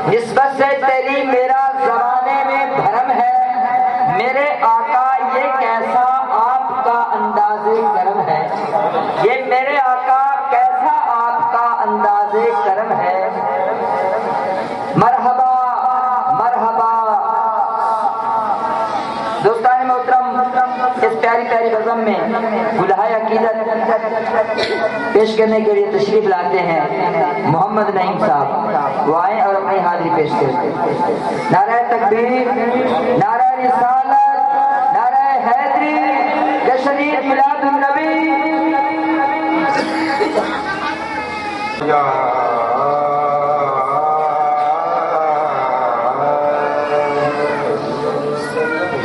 نسبت سے تیری میرا زمانے میں بھرم ہے، میرے آقا یہ کیسا آپ کا انداز کرم ہے، یہ میرے آقا کیسا آپ کا انداز کرم ہے۔ مرحبا مرحبا دوستان محترم، اس پیاری پیاری بزم میں گلہائے عقیدت پیش کرنے کے لیے تشریف لاتے ہیں محمد نعیم صاحب، وہ آئیں اور اپنی حاضری پیش کریں۔ نعرہ تکبیر، نعرہ رسالت، نعرہ حیدری، جشن میلاد النبی۔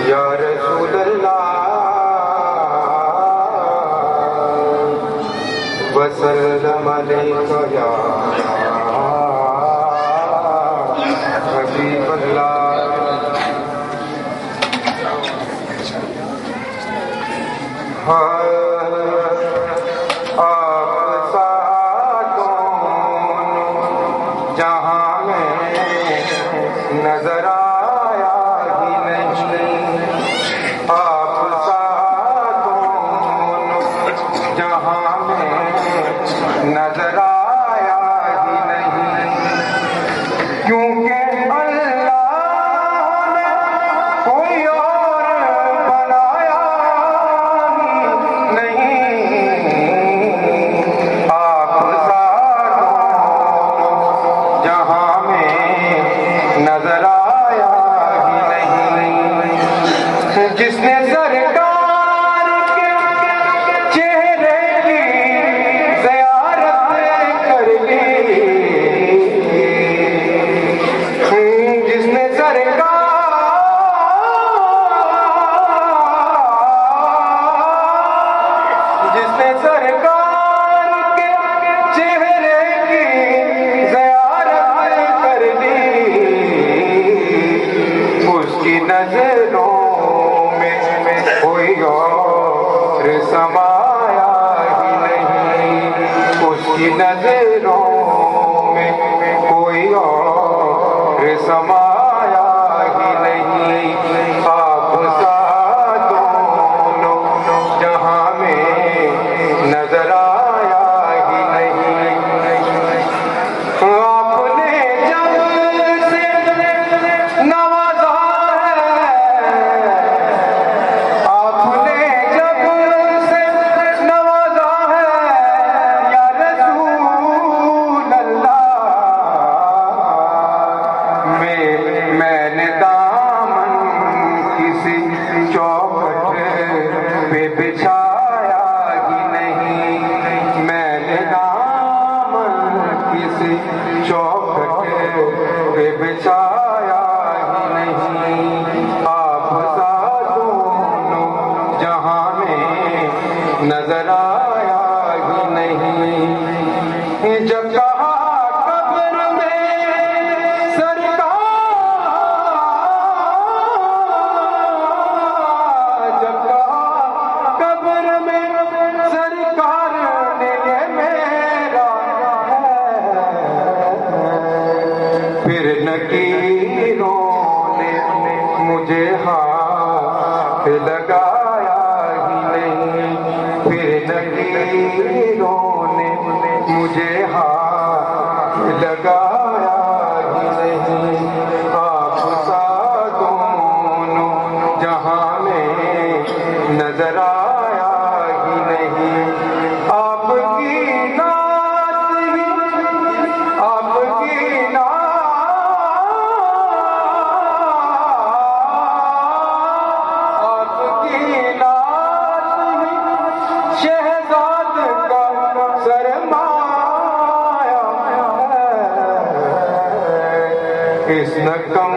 یا رسول اللہ وسلم علیک یا حبیب اللہ۔ آپ ساتھ جہاں میں نظر آیا ہی نہیں، آپ ساتھ جہاں میں نظر آیا ہی نہیں، کیونکہ اللہ نے کوئی اور بنایا ہی نہیں، آپ ساتھ جہاں میں نظر آیا ہی نہیں، جس نے سرکار کے چہرے کی زیارت کر لی، جس نے سرکار کے چہرے کی زیارت کر لی، اس کی نظروں میں کوئی اور سمایا ہی نہیں، اس کی نظروں میں کوئی اور سمایا ہی نہیں، آپ ساتھ دونوں جہاں میں نظر آیا ہی نہیں۔ آپ نے جب سے نوازا ہے، آپ نے جب سے نوازا ہے یا رسول اللہ، میں نے دامن کسی چوکھٹ پہ بچھایا ہی نہیں، میں نے دامن کسی چوکھٹ پہ بچھایا ہی نہیں، آپ ساتھ دونوں جہاں میں نظر آیا ہی نہیں، جب کہا قبر میں سرکار، جب کہا قبر میں سرکار نے یہ میرا ہے، پھر نکیروں نے مجھے ہاتھ لگایا ہی نہیں، پھر نکیروں نے مجھے ہاتھ لگایا ہی نہیں، آپ ساتھ دونوں جہاں میں نظر آیا ہی نہیں، آپ کی نعت ہی، آپ کی نعت، آپ کی نعت ہی شہزاد کا سرمایہ ہے، اس نکم